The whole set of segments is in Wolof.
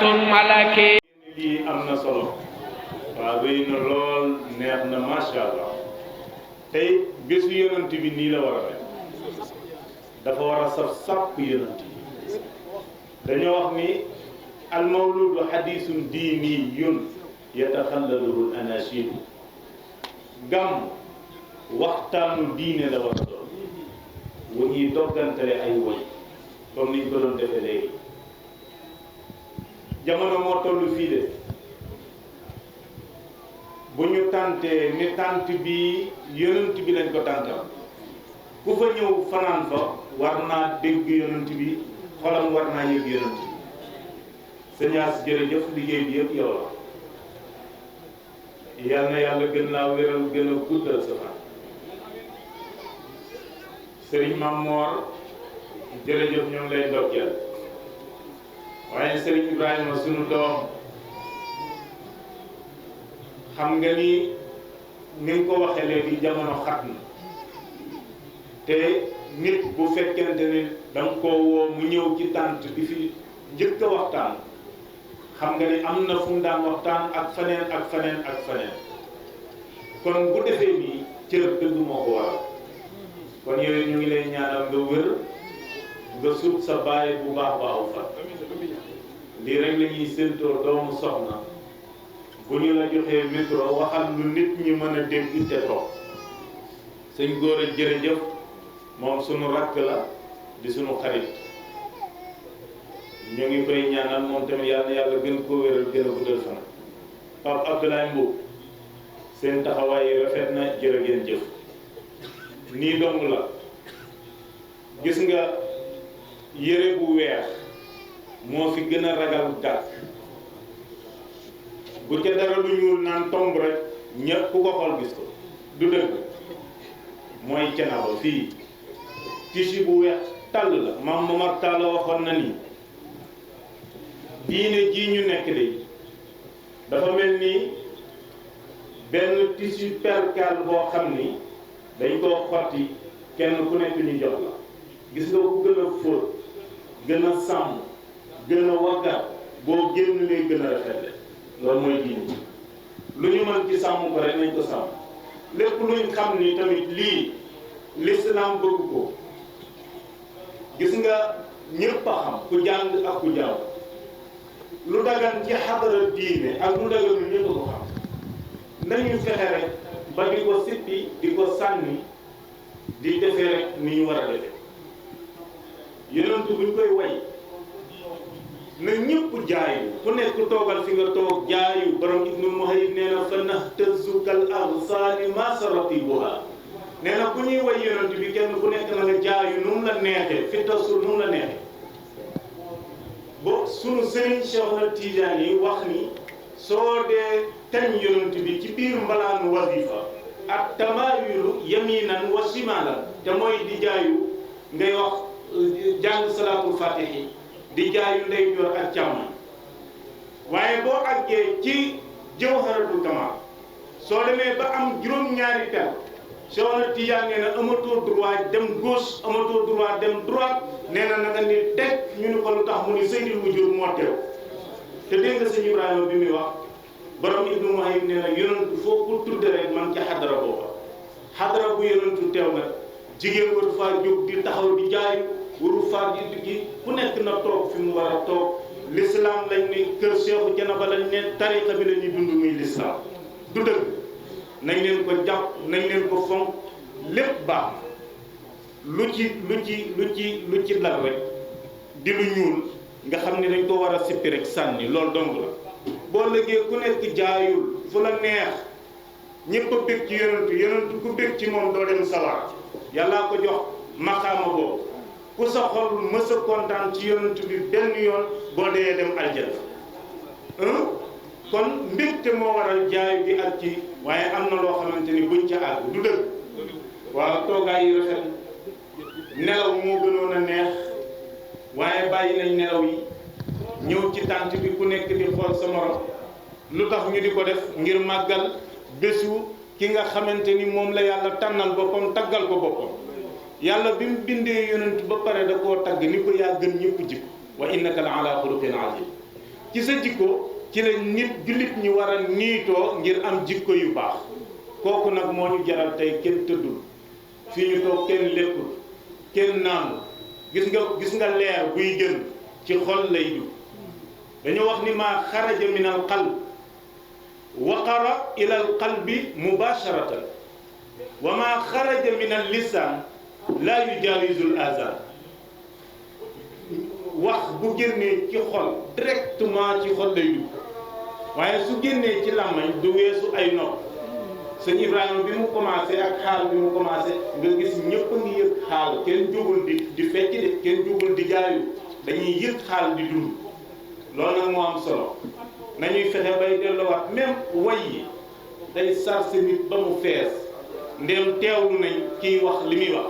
malaki. lii am na solo waaw rëy na lool neex na macha allah tey bésu yonent bi nii la war a def dafa war a saf sàpp yonent bi dañoo wax ni almawludu hadisun diiniyun yataxallaluhu anashidu gàmm waxtaanu diine la war a doon wu ñuy doggantale ay woy comme niñ ko doon defee léegi jamono moo toll fii de bu ñu tàntee ni tànt bi yonent bi lañ ko tàntal ku fa ñëw fanaan fa war naa dégg yonent bi xolam war naa yëg yonent bi sëñaas jërëjëf liggéey bi yëpp yow la yal na yàlla gën laa wéral gën a guddal sa fan sëriñ Mamor jërëjëf ñoo ngi lay ndokkeel waaye sëriñ Ibrahima sunu doom xam nga ni nga ko waxee léegi jamono xat na te nit bu fekkente ni danga koo woo mu ñëw ci tànt bi fi njëkk a waxtaan xam nga ni am na fu mu daan waxtaan ak faneen ak faneen ak faneen kon bu defee nii cër dëgg moo ko waral kon yow ñu ngi lay ñaanal nga wér nga sut sa baay bu baax baaxu fa lii rek la ñuy séentoo doomu soxna bu ñu la joxee micro waxal lu nit ñi mën a dégg te toog sëñ góor a jërëjëf moom sunu rakk la di sunu xarit ñu ngi koy ñaanal moom tamit yàlla na yàlla gën koo wéral gën a guddal fan Pape Abdoulaye Mbow seen taxawaay rafet na jërë ngeen jëf nii dong la gis nga yére bu weex moo fi gën a ragal gàtt bu ca dara lu ñuul naan tomb rek ñëpp ku ko xool gis ko du dëgg mooy Cenaba fii tissu bu weex tàll la maam Momar Talla waxoon na ni diine ji ñu nekk de dafa mel ni benn tissu percale boo xam ni dañ koo xotti kenn ku nekk ñu jox la gis nga ku gën a fóot gën a sàmm gën a waggat boo génn lay gën a rafet loolu mooy diine lu ñu mën ci sàmm ko rek nañ ko sàmm lépp luñ xam ni tamit lii l'islam bëgg ko gis nga ñëpp a xam ku jàng ak ku jaaw lu dagan ci xadara diine ak lu dagan lu ñëpp ko xam nañu fexe rek ba di ko sippi di ko sànni di defee rek ni ñu war a defee yonentu buñ koy way na ñëpp jaayu ku nekk toogal fi nga toog jaayu borom ibnu muhayyib nee na fa nahtazu kal aghsani ma saratibuha nee na ku ñuy way yonent bi kenn ku nekk na nga jaayu nu mu la neexee fi tasul nu mu la neexee bo sunu sëriñ Cheikh na Tidiane yi wax ni soo dee tañ yonent bi ci biir mbalaanu wazifa ak tamawilu yaminan wa shimalan te mooy di jaayu ngay wax jàng salaatul fatihi di jaayu ndeyjoor ak càmmoñ waaye boo àggee ci jawharatul kamal soo demee ba am juróom-ñaari per Cheikh Tidiane nee na amatoo droit dem gauche amatoo droit dem droite nee na nga ni teg ñu ni ko lu tax mu ni Seydil Wujud moo teew te dégg nga sëñ Ibrahima bi muy wax borom Ibnu Muhayyib nee na yonentu foo ko tudde rek man ci xadara booba xadara bu yonentu teew nag jigéen waru faa jóg di taxaw di jaay waru faa di ku nekk na toog fi mu war a toog l'islam lañ ne kër Cheikhu Cenaba lañ ne tariqa bi la ñuy dund muy l'islam du dëgg nañ leen ko jàpp nañ leen ko fonk lépp baax lu ci dal rek di lu ñuul nga xam ne dañ ko war a sippi rek sànni loolu dong la boo lëggee ku nekk jaayul fu la neex ñëpp a bég ci yonentu ku bég ci moom doo dem sawar yàllaa ko jox maqaama boobu ku sa xol mës a kontaan ci yonent bi benn yoon boo dee dem aljana kon mbégte moo waral jaay bi ak ci waaye am na loo xamante ni buñ ca àgg du dëgg waaw toogaay yi rafet nelaw moo gënoon a neex waaye bàyyi nañ nelaw yi ñëw ci tànt bi ku nekk di xool sa morom lu tax ñu di ko def ngir màggal bésu ki nga xamante ni moom la yàlla tànnal boppam taggal ko boppam yàlla bi mu bindee yonent ba pare da koo tagg ni ko yaa gën ñëpp jikko wa innaka la ala xuluqin azim ci sa jikko ci la nit jullit ñi war a niitoo ngir am jikko yu baax kooku nag moo ñu jaral tey kenn tëddul fii ñu toog kenn lekkul kenn naanul gis nga leer buy gën ci xol lay dugg dañoo wax ni maa xaraja min al qalb waqara ila al qalbi mubasharatan wa maa xaraja min al lisan la yujawizu al azan wax bu génnee ci xol directement ci xol lay dugg waaye su génnee ci làmmañ du weesu ay nopp sëñ Ibrahima bi mu commencé ak xaal bi mu commencé nga gis ñëpp a ngi yëg xaal kenn jógul di fecc de kenn jógul di jaayu dañuy yëg xaal di dund loolu nag moo am solo nañuy fexe bay delluwaat même way yi day sarse nit ba mu fees ndéem teewlu nañ kiy wax li muy wax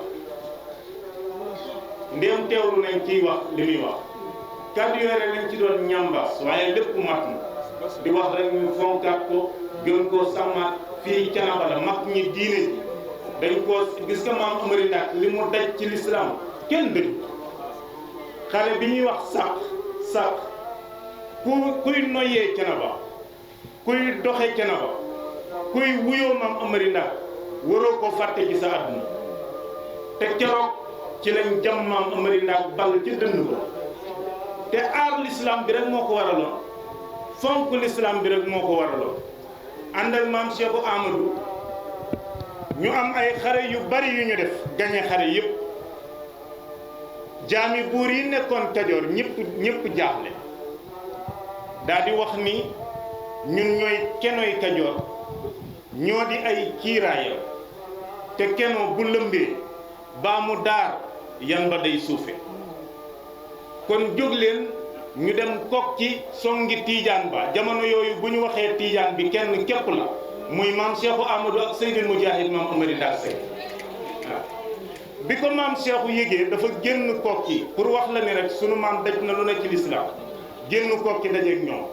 ndéem teewlu nañ kiy wax li muy wax kàddu yore lañ ci doon ñambas waaye lépp mat na di wax rek ñu fonkaat ko gën koo sàmmaat fii Canaba la mag ñi diine ji dañ koo gis nga maam Amari Ndak li mu daj ci lislaam kenn dëgg xale bi ñuy wax sàq kuy noyyee Canaba kuy doxe Canaba kuy wuyoo maam Amari Ndak waroo ko fàtte ci sa àdduna te keroog ci lañ jam maam Amari Ndak ball ci dënn ko te aar l'islam bi rek moo ko waraloon fonk l'islam bi rek moo ko waraloon ànd ak maam Cheikhu Amadou ñu am ay xare yu bari yu ñu def gañe xare yëpp jaami buur yi nekkoon Kajoor ñëpp jaaxle daal di wax ni ñun ñooy kenoy Kajoor ñoo di ay kiiraayam te keno bu lëmbee baa mu daar yan ba day suufe kon jóg leen ñu dem kok ci songi tiijaan ba jamono yooyu bu ñu waxee tiijaan bi kenn képp la muy maam Cheikhu Amadou ak Seydil Mujahid maam Amari Ndak Seck waaw bi ko maam Cheikhu yëgee dafa génn kokki pour wax la ni rek sunu maam daj na lu ne ci lislaam génn kokki dajeeg ñoom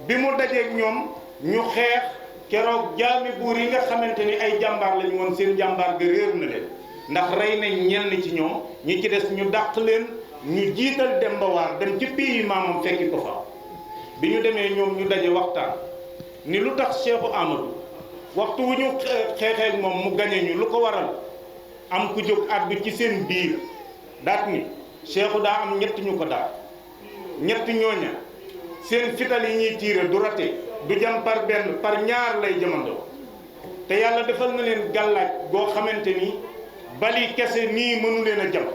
bi mu dajeeg ñoom ñu xeex keroog jaami buur yi nga xamante ni ay jàmbaar lañu woon seen jàmbaar ga réer na leen ndax rey nañ ñenn ci ñoom ñi ci des ñu dàq leen ñu jiital dem ba waar dem ci pays maamam fekki ko fa bi ñu demee ñoom ñu daje waxtaan ni lu tax Cheikhu Amadou waxtu wu ñu xeexee ak moom mu gañe ñu lu ko waral am ku jóg àddu ci seen biir daat ni Cheikhu daa am ñett ñu ko daal ñett ñooña seen fital yi ñuy tiire du rate du jam par benn par ñaar lay jamandoo te yàlla defal na leen gàllaaj goo xamante ni bali kese nii mënu leen a jam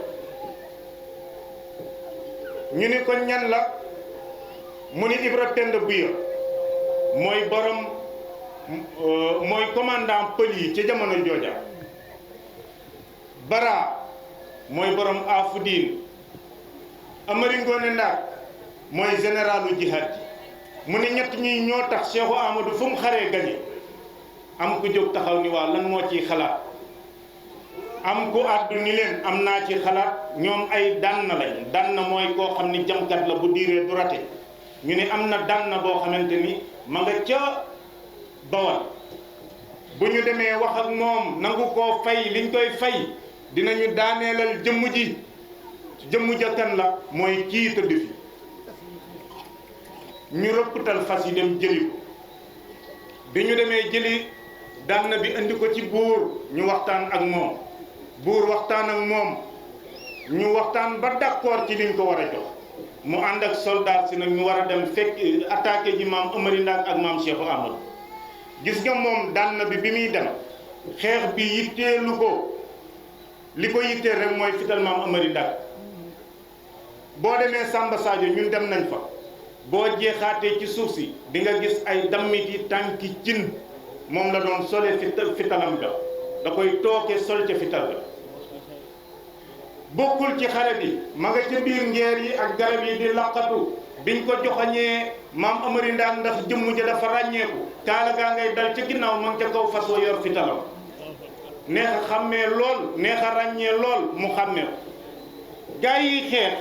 ñu ni ko ñan la mu ni Ibra Penda Buya mooy borom mooy commandant pël yi ci jamono jooja Bara mooy borom Afudin Amari Ngoone Ndak mooy généralu jihad ji mu ni ñett ñi ñoo tax Cheikhu Amadou fu mu xaree gañe am ku jóg taxaw ni waa lan moo ciy xalaat am ku àddu ni leen am naa ci xalaat ñoom ay dànn lañ dànn mooy koo xam ni jamkat la bu diiree du rate ñu ne am na dànn boo xamante ni ma nga ca Bawal bu ñu demee wax ak moom nangu koo fay liñ koy fay dinañu daaneelal jëmm jakkan la mooy kii tëdd fi ñu rëpptal fas yi dem jëli ko bi ñu demee jëli dànn bi indi ko ci buur ñu waxtaan ak moom buur waxtaan ak moom ñu waxtaan ba d'accord ci liñ ko war a jox mu ànd ak soldat si nag ñu war a dem fekk attaqué ji maam Amari Ndak ak maam Cheikhu Amadou gis nga moom dànn bi muy dem xeex bi yitteelu ko li ko yitteel rek mooy fital maam Amari Ndak boo demee Samba Sadio ñun dem nañ fa boo jeexaatee ci suuf si di nga gis ay dammiti tànki cin moom la doon sole fitalam ga da koy tooke sol ca fital ga bokkul ci xare bi ma nga ca biir ngeer yi ak garab yi di laqatu biñ ko joxañee maam Amari Ndak ndax jëmm ja dafa ràññeeku kaala gaa ngay dal ca ginnaaw ma nga ca kaw fasoo yor fitalam neex a xàmmee lool neex a ràññee lool mu xàmmee ko gaa yi xeex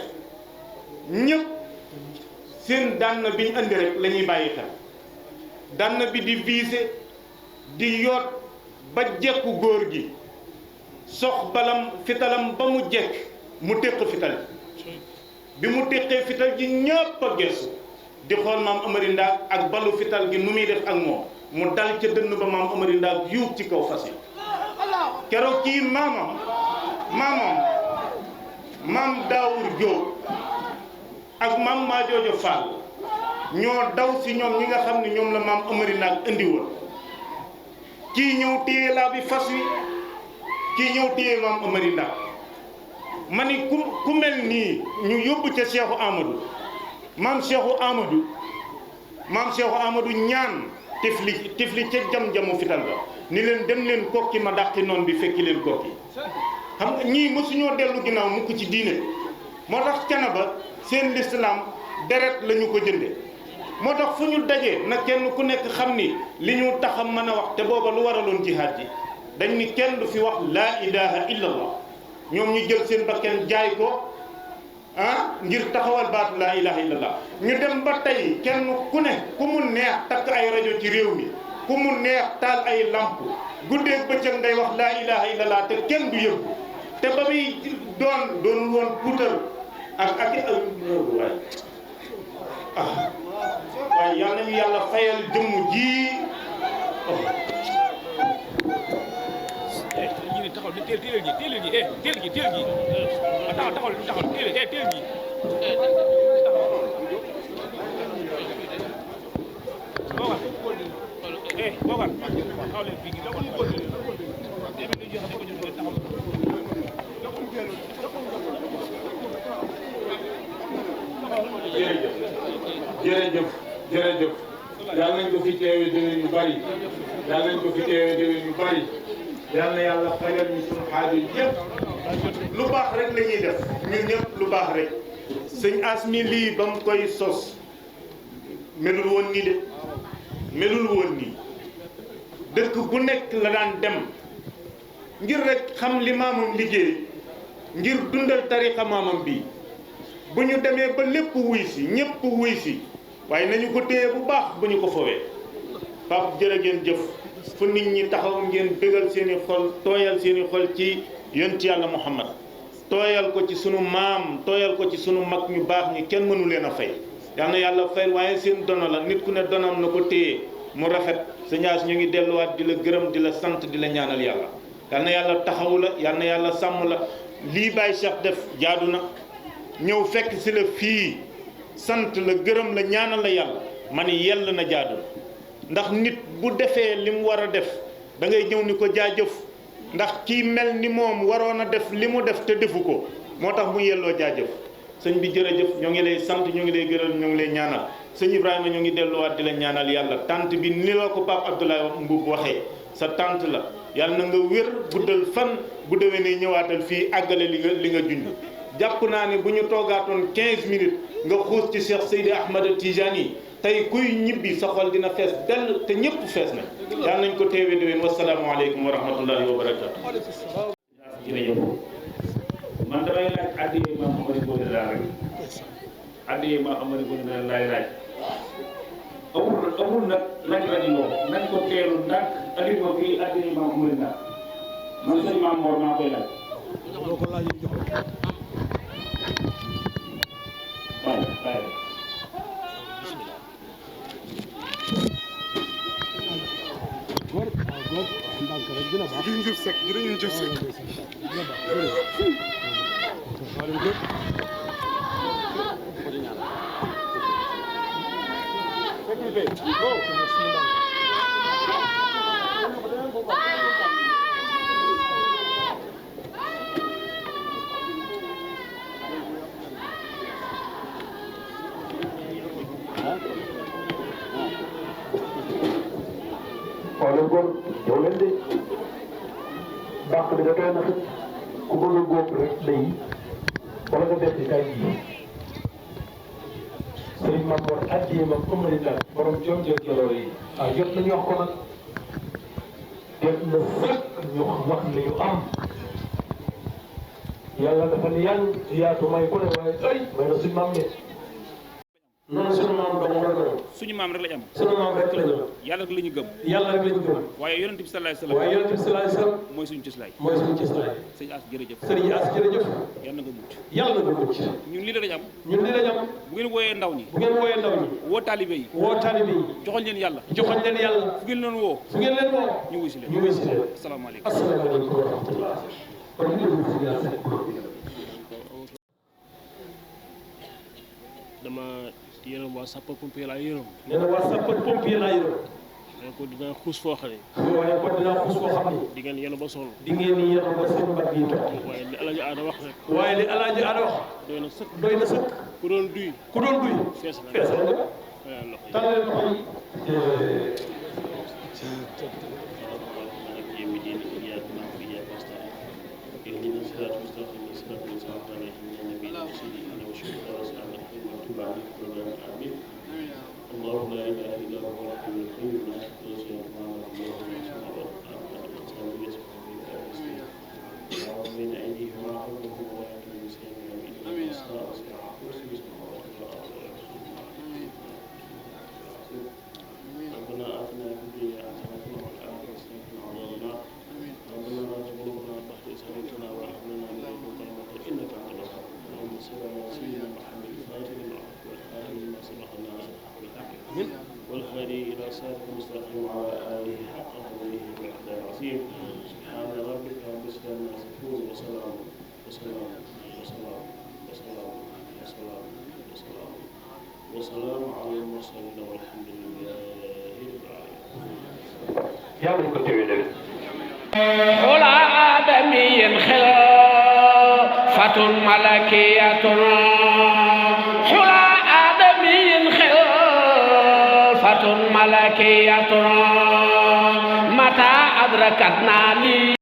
ñëpp seen dànn bi ñu andi rek la ñuy bàyyi xel dànn bi di viser di yoot ba jekku góor gi sox balam fitalam ba mu jekk mu téq fital bi mu téqee fital ji ñëpp a gestu di xool maam Amari Ndaak ak balu fital gi nu muy def ak moom mu dal ca dënn ba maam Amari Ndaak yuub ci kaw fas yi keroog kii maamam maam Daawur Jóob ak maam Maajoojo Fall ñoo daw si ñoom ñi nga xam ne ñoom la maam Amari Ndaak indi woon kii ñëw téye laa bi fas wi kii ñëw téye maam Amari Ndaak ma ni ku mel nii ñu yóbbu ca Cheikhu Amadou maam Cheikhu Amadou ñaan tifli ca jam-jamu fital ba ni leen dem leen kokki ma dàqi noon bi fekki leen kokki xam nga ñii mësuñoo dellu ginnaaw mukk ci diine moo tax Canaba seen lislaam deret la ñu ko jënde moo tax fu ñu dajee na kenn ku nekk xam ni li ñu taxam mën a wax te booba lu waraloon jihaad ji dañ ni kenn du fi wax laa ilaha illallah ñoom ñu jël seen bakkan jaay ko ngir taxawal baatu laa ilaha illallah ñu dem ba tey kenn ku ne ku mu neex takk ay rajo ci réew mi ku mu neex taal ay lamp guddeeg bëccëg ngay wax laa ilaha illallah te kenn du yëg te ba muy doonul woon puutal ak waay waaye yal nañu yàlla fayal jëmm ji taxaw ni teel gi taxaw teel gi Bogar taxaw leen fii la ko jërëjëf yal nañ ko fi teewee déwén yu bari yal na yàlla fayal ñu suñu xaajo yëpp lu baax rek la ñuy def ñun ñëpp lu baax rek sëñ Asmi lii ba mu koy sos melul woon nii dëkk bu nekk la daan dem ngir rek xam li maamam liggéey ngir dundal tarixa maamam bi bu ñu demee ba lépp wuy si ñëpp wuy si waaye nañu ko téye bu baax bu ñu ko fowee Pape jërë ngeen jëf fu nit ñi taxaw ngeen bégal seeni xol tooyal seeni xol ci yonent yàlla Muhammad tooyal ko ci sunu maam tooyal ko ci sunu mag ñu baax ñi kenn mënu leen a fay yal na yàlla fay waaye seen dono la nit ku ne donam na ko téye mu rafet sa ñaas ñu ngi delluwaat di la gërëm di la sant di la ñaanal yàlla yal na yàlla taxawu la yal na yàlla sàmm la lii Baye Cheikh def jaadu na ñëw fekk si la fii sant la gërëm la ñaanal la yàlla ma ni yell na jaadu ndax nit bu defee li mu war a def da ngay ñëw ni ko jaajëf ndax kii mel ni moom waroon a def li mu def te defu ko moo tax mu yelloo jaajëf sëñ bi jërëjëf ñoo ngi lay sant ñoo ngi lay gërëm ñoo ngi lay ñaanal sëñ Ibrahima ñoo ngi delluwaat di la ñaanal yàlla tant bi ni la ko Pape Abdoulaye Mbuub waxee sa tant la yàlla na nga wér guddal fan bu déwénee ñëwaatal fii àggale li nga junj jàpp naa ne bu ñu toogaatoon 15 minutes nga xuus ci Cheikh Seydi Ahmad Tijani tey kuy ñibbi sa xol dina fees dell te ñëpp fees na yàlla nañ ko teewee déwén wasalaamualeykum wa rahmatullahi wa barakatu. jërëjëf man damay laaj addiye Maam Amari Ngoone Ndaa rek addiye Maam Amari Ngoone Ndaa laay laaj amul nag laaj loo nañ ko teelu ndànk andi ko fii addiye Maam Amari Ndaa man sëñ Maam Mor maa koy laaj. waaw jërëjëf Seck jërëjëf Seck wala góor yow leen de bàq bi da koy nax ku bëgg a góob rek day wala nga bett kay ji sëriñ Maam Mor addiye Maam Amari Ndaa borom joom jël jaloor yi jot nañu wax ko nag jot na sëkk ñu wax li ñu am yàlla dafa ni yan yaatu may ku ne waaye ay may na suñ maam ne noonu sunu maam dong la doon. suñu maam rek lañ am. sunu maam rek la ñu am. yàlla rek la ñu gëm. yàlla rek la ñu gëm. waaye yonent bi sallallahu alayhi wasallam. waaye yonent bi sallallahu alayhi wasallam. mooy suñu cëslaay. mooy suñu cëslaay. sëñ As jërëjëf. sëriñ As jërëjëf. yàlla na nga mucc. yàlla na nga mucc. ñun lii la dañ am. ñun li lañ am. bu ngeen wooyee ndaw ñi. bu ngeen wooyee ndaw ñi. woo taalibe yi. woo taalibe yi. joxoñ leen yàlla. joxoñ leen yàlla. fu ngeen leen woo. fu ngeen leen woo. ñu wuy si leen. ñu wuy si leen. asalaamaaleykum. asalaamaaleykum wa rahmatullah. kon ñu ngi si yàlla seen dama yërëm waa sapeur pompier laa yërëm. nee na waa sapeur pompier laa yërëm. mais ko dina xuus foo xam ne. waaye kon dinaa xuus foo xam ne. di ngeen yenu ba sonn. di ngeen di yenu ba seen mbagg yi toog. waaye li Alaaji Aada wax rek. waaye li Alaaji Aada wax. doy na sëkk. doy na sëkk. ku doon duy. ku doon duy. fees na fees na nga. tànnale loxo yi. الله لا اله الا هو الحي القيوم لا تاخذه سنه ولا نوم من ايديهم وعظمه وياتوا بسلام امين ربنا اتنا في الدنيا حسنه وفي الاخره حسنه وقنا عذاب النار ربنا لا تغفرنا بعد إذ هديتنا وهب لنا من لدنك رحمه انك انت الوهاب اللهم صل على سيدنا محمد الفاتح لما والخاتم لما سبق الناس والهادي إلى صراط المستقيم وعلى آله حق قدره ومقداره العظيم سبحان ربك رب العزة عما يصفون وسلام وسلام وسلام وسلام وسلام وسلام وسلام على المرسلين والحمد لله رب العالمين. يا من كنت بدل. حلى آدمي خلافة ملكية حلى آدمي خلافة ملكية متى أدركتنا لي